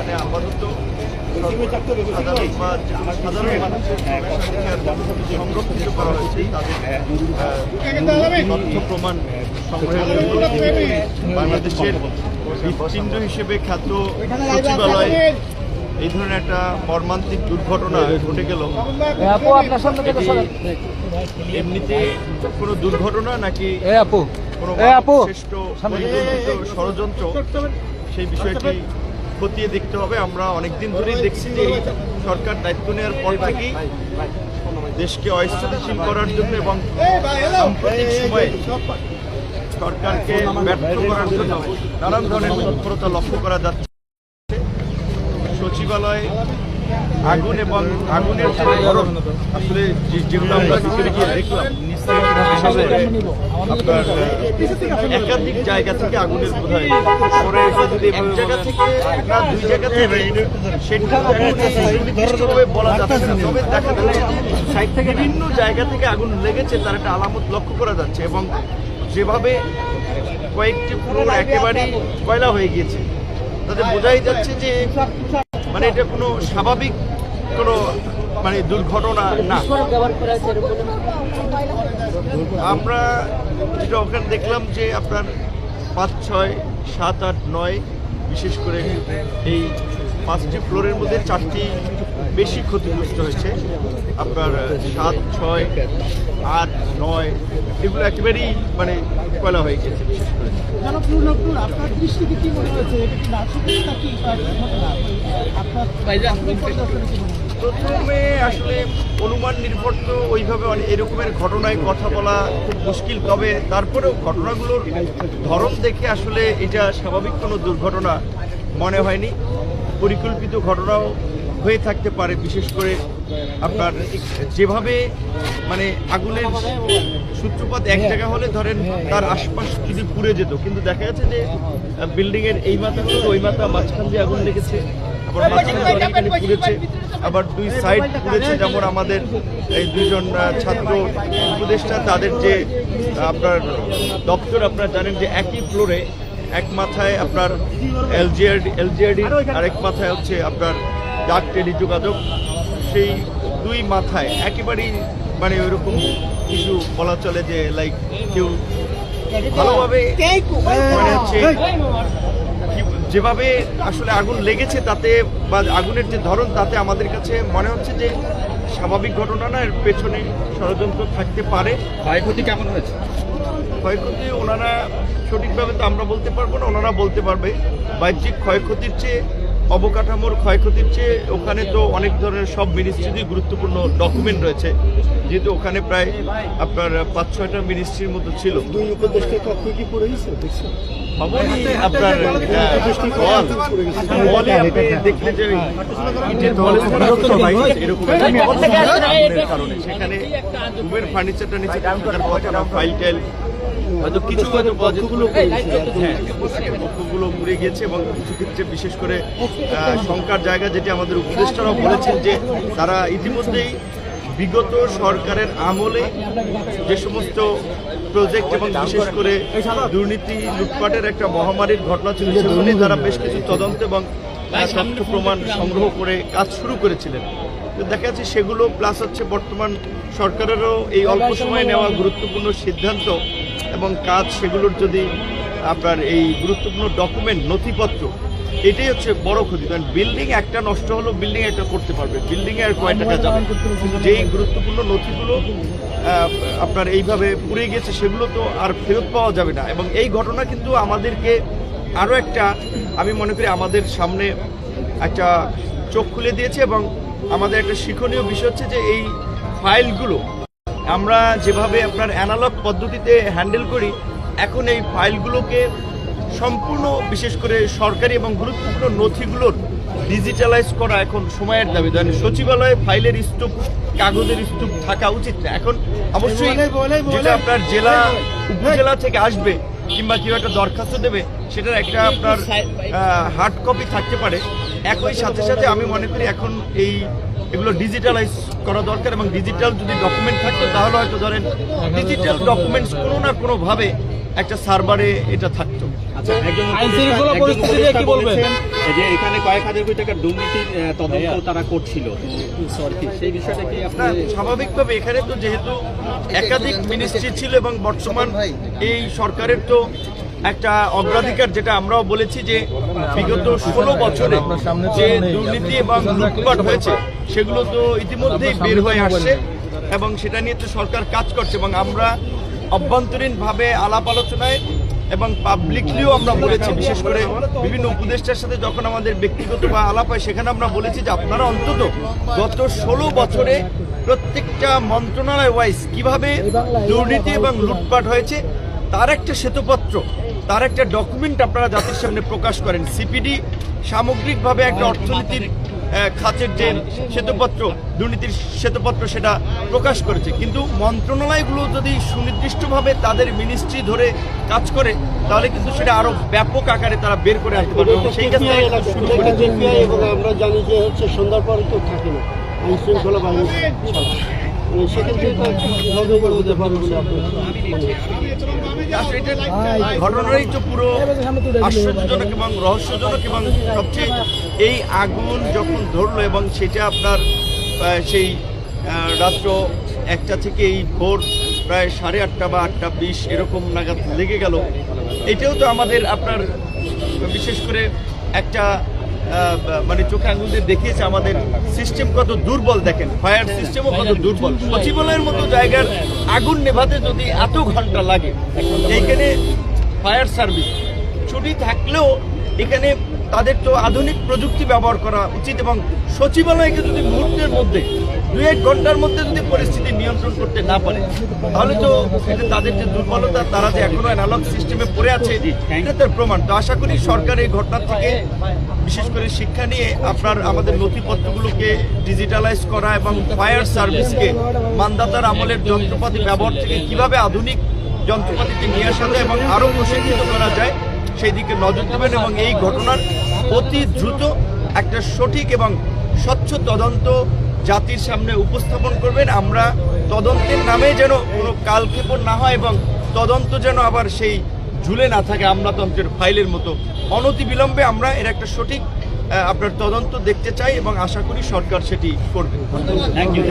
এখানে আপাতত সাধারণ মানুষের সংরক্ষিত করা হয়েছে তাদের তথ্য প্রমাণ সংগ্রহের বাংলাদেশের হৃৎপিণ্ড হিসেবে খ্যাত সচিবালয় এই ধরনের একটা মর্মান্তিক দুর্ঘটনা ঘটে গেল। এমনিতে কোনো দুর্ঘটনা নাকি কোনো শ্রেষ্ঠ ষড়যন্ত্র, সেই বিষয়টি খতিয়ে দেখতে হবে। আমরা অনেকদিন ধরেই দেখছি যে এই সরকার দায়িত্ব নেওয়ার পর থেকেই দেশকে অস্থিতিশীল করার জন্য এবং সাম্প্রতিক সময়ে সরকারকে ব্যর্থ করার জন্য নানান ধরনের তৎপরতা লক্ষ্য করা যাচ্ছে। সচিবালয় আগুন এবং আগুনের যে ধরন আসলে যেগুলো আমরা ভিতরে গিয়ে দেখলাম, আপনার একাধিক জায়গা থেকে আগুনের বোধ হয় এক জায়গা থেকে না দুই জায়গা থেকে সেটা নির্দিষ্টভাবে বলা যাচ্ছে না, তবে দেখা যাচ্ছে সাইড থেকে বিভিন্ন জায়গা থেকে আগুন লেগেছে তার একটা আলামত লক্ষ্য করা যাচ্ছে। এবং যেভাবে কয়েকটি পুরো একেবারেই কয়লা হয়ে গিয়েছে তাতে বোঝাই যাচ্ছে যে মানে এটা কোনো স্বাভাবিক কোনো মানে দুর্ঘটনা না। আমরা যেটা ওখানে দেখলাম যে আপনার 5, 6, 7, 8, 9 বিশেষ করে এই 5টি ফ্লোরের মধ্যে 4টি বেশি ক্ষতিগ্রস্ত হয়েছে। আপনার 7, 6, 8, 9 এগুলো একেবারেই মানে কয়লা হয়ে গেছে। বিশেষ করে আপনার দৃষ্টিতে কি মনে হয়েছে, প্রথমে আসলে অনুমান নির্ভর তো ওইভাবে এরকমের ঘটনায় কথা বলা খুব মুশকিল, তবে তারপরেও ঘটনাগুলোর ধরন দেখে আসলে এটা স্বাভাবিক কোনো দুর্ঘটনা মনে হয়নি। পরিকল্পিত ঘটনাও হয়ে থাকতে পারে, বিশেষ করে আপনার যেভাবে মানে আগুনের সূত্রপাত এক জায়গা হলে ধরেন তার আশপাশ যদি পুড়ে যেত, কিন্তু দেখা যাচ্ছে যে বিল্ডিংয়ের এই মাথা থেকে ওই মাথা মাঝখান দিয়ে আগুন লেগেছে, আবার মাঝখানে অনেকখানি পুড়েছে, আবার দুই সাইড পুড়েছে। যেমন আমাদের এই দুইজন ছাত্র উপদেষ্টা তাদের যে আপনার দপ্তর, আপনারা জানেন যে একই ফ্লোরে এক মাথায় আপনার এলজিআরডি আরেক মাথায় হচ্ছে আপনার ডাক টেলিযোগাযোগ, সেই দুই মাথায় একেবারেই মানে ওইরকম কিছু বলা চলে যে লাইক কেউ ভালোভাবে মানে হচ্ছে যেভাবে আসলে আগুন লেগেছে তাতে বা আগুনের যে ধরন তাতে আমাদের কাছে মনে হচ্ছে যে স্বাভাবিক ঘটনা না, এর পেছনে ষড়যন্ত্র থাকতে পারে। ক্ষয়ক্ষতি কেমন হয়েছে? ক্ষয়ক্ষতি ওনারা সঠিকভাবে তো আমরা বলতে পারবো না, ওনারা বলতে পারবে। বাহ্যিক ক্ষয়ক্ষতির চেয়ে অবকাঠামোর ক্ষয়ক্ষতির চেয়ে ওখানে তো অনেক ধরনের সব মিনিস্ট্রিরই গুরুত্বপূর্ণ ডকুমেন্ট রয়েছে, যেহেতু ওখানে প্রায় আপনার 5-6টা মিনিস্ট্রির মতো ছিল। দুই উপদেষ্টা কক্ষ কি পড়ে গেছে দেখছেন? আপনার ওয়ালে আপনি দেখলে যে ইটের দেওয়ালে এরকম কারণে সেখানে রুমের ফার্নিচারটা নিচে ফাইল টাইল হয়তো কিছু পক্ষগুলো পুড়ে গিয়েছে এবং কিছু ক্ষেত্রে বিশেষ করে শঙ্কার জায়গা যেটি আমাদের উপদেষ্টারাও বলেছেন যে তারা ইতিমধ্যেই বিগত সরকারের আমলে যে সমস্ত প্রজেক্ট এবং বিশেষ করে দুর্নীতি লুটপাটের একটা মহামারীর ঘটনা ছিল সেগুলি তারা বেশ কিছু তদন্ত এবং তথ্য প্রমাণ সংগ্রহ করে কাজ শুরু করেছিলেন। তো দেখা যাচ্ছে সেগুলো প্লাস হচ্ছে বর্তমান সরকারেরও এই অল্প সময়ে নেওয়া গুরুত্বপূর্ণ সিদ্ধান্ত এবং কাজ, সেগুলোর যদি আপনার এই গুরুত্বপূর্ণ ডকুমেন্ট নথিপত্র, এটাই হচ্ছে বড় ক্ষতি। কারণ বিল্ডিং একটা নষ্ট হলো, বিল্ডিং একটা করতে পারবে, বিল্ডিংয়ে আর কয় টাকা যাবে, যেই গুরুত্বপূর্ণ নথিগুলো আপনার এইভাবে পুড়ে গেছে সেগুলো তো আর ফেরত পাওয়া যাবে না। এবং এই ঘটনা কিন্তু আমাদেরকে আরও একটা, আমি মনে করি আমাদের সামনে একটা চোখ খুলে দিয়েছে এবং আমাদের একটা শিক্ষণীয় বিষয় হচ্ছে যে এই ফাইলগুলো আমরা যেভাবে আপনার অ্যানালগ পদ্ধতিতে হ্যান্ডেল করি, এখন এই ফাইলগুলোকে সম্পূর্ণ বিশেষ করে সরকারি এবং গুরুত্বপূর্ণ নথিগুলোর ডিজিটালাইজ করা এখন সময়ের দাবি। সচিবালয়ে ফাইলের স্তূপ, কাগজের স্তূপ থাকা উচিত না। এখন অবশ্যই যেটা আপনার জেলা উপজেলা থেকে আসবে কিংবা কেউ একটা দরখাস্ত দেবে সেটার একটা আপনার হার্ড কপি থাকতে পারে। একই সাথে সাথে আমি মনে করি এখন এগুলো ডিজিটালাইজ করা দরকার এবং ডিজিটাল যদি ডকুমেন্ট থাকতো তাহলে হয়তো ধরেন ডিজিটাল ডকুমেন্টস কোনো না কোনোভাবে একটা সার্ভারে এটা থাকতো। আইনশৃঙ্খলা পরিস্থিতি নিয়ে কি বলবেন? যে এখানে কয়েক হাজার কোটি টাকার দুর্নীতির তদন্ত তারা করছিল, সেই বিষয়টা কি না, আপনার? স্বাভাবিকভাবে এখানে তো যেহেতু একাধিক মিনিস্ট্রি ছিল এবং বর্তমান এই সরকারের তো একটা অগ্রাধিকার, যেটা আমরাও বলেছি যে বিগত 16 বছরে যে দুর্নীতি এবং লুটপাট হয়েছে সেগুলো তো ইতিমধ্যেই বের হয়ে আসছে এবং সেটা নিয়ে তো সরকার কাজ করছে এবং আমরা অভ্যন্তরীণভাবে আলাপ আলোচনায় এবং পাবলিকলিও আমরা বলেছি, বিশেষ করে বিভিন্ন উপদেষ্টার সাথে যখন আমাদের ব্যক্তিগত বা আলাপ হয় সেখানে আমরা বলেছি যে আপনারা অন্তত গত 16 বছরে প্রত্যেকটা মন্ত্রণালয় ওয়াইজ কিভাবে দুর্নীতি এবং লুটপাট হয়েছে তার একটা শ্বেতপত্র, তার একটা ডকুমেন্ট আপনারা জাতির সামনে প্রকাশ করেন। সিপিডি সামগ্রিকভাবে একটা অর্থনীতির খাতের যে শ্বেতপত্র, দুর্নীতির শ্বেতপত্র, সেটা প্রকাশ করেছে, কিন্তু মন্ত্রণালয়গুলো যদি সুনির্দিষ্টভাবে তাদের মিনিস্ট্রি ধরে কাজ করে তাহলে কিন্তু সেটা আরো ব্যাপক আকারে তারা বের করে আনতে পারবে। এবং সেই ক্ষেত্রে শুরু করে এবং আমরা জানি যে হচ্ছে সন্ধ্যার পরে কেউ থাকে না আইন শৃঙ্খলা বাহিনী সেক্ষেত্রে হতে পারবে বলে আপনার আসলে এটা ঘটনাটাই তো পুরো আশ্চর্যজনক এবং রহস্যজনক এবং সবচেয়ে এই আগুন যখন ধরলো এবং সেটা আপনার সেই রাত্র 1টা থেকে এই ভোর প্রায় 8:30 বা 8:20 এরকম নাগাদ লেগে গেল। এটাও তো আমাদের আপনার বিশেষ করে একটা মানে চোখে আঙুল দিয়ে দেখিয়েছে আমাদের সিস্টেম কত দুর্বল। দেখেন ফায়ার সিস্টেমও কত দুর্বল। সচিবালয়ের মতো জায়গার আগুন নেভাতে যদি এত ঘন্টা লাগে, এইখানে ফায়ার সার্ভিস ছুটি থাকলেও এখানে তাদের তো আধুনিক প্রযুক্তি ব্যবহার করা উচিত এবং সচিবালয়কে যদি মুহূর্তের মধ্যে 2-1 ঘন্টার মধ্যে যদি পরিস্থিতি নিয়ন্ত্রণ করতে না পারে তাহলে তো এটা তাদের যে দুর্বলতা, তারা যে এখনো অ্যানালগ সিস্টেমে পড়ে আছে এটা তার প্রমাণ। তো আশা করি সরকার এই ঘটনা থেকে বিশেষ করে শিক্ষা নিয়ে আপনার আমাদের নথিপত্রগুলোকে ডিজিটালাইজ করা এবং ফায়ার সার্ভিসকে মানদাতার আমলের যন্ত্রপাতি ব্যবহার থেকে কিভাবে আধুনিক যন্ত্রপাতিতে নিয়ে আসা যায় এবং আরও প্রশিক্ষিত করা যায় সেই দিকে নজর দেবেন এবং এই ঘটনার অতি দ্রুত একটা সঠিক এবং স্বচ্ছ তদন্ত জাতির সামনে উপস্থাপন করবেন। আমরা তদন্তের নামে যেন কোনো কালক্ষেপণ না হয় এবং তদন্ত যেন আবার সেই ঝুলে না থাকে আমলাতন্ত্রের ফাইলের মতো। অনতিবিলম্বে আমরা এর একটা সঠিক আপনার তদন্ত দেখতে চাই এবং আশা করি সরকার সেটি করবে। Thank you.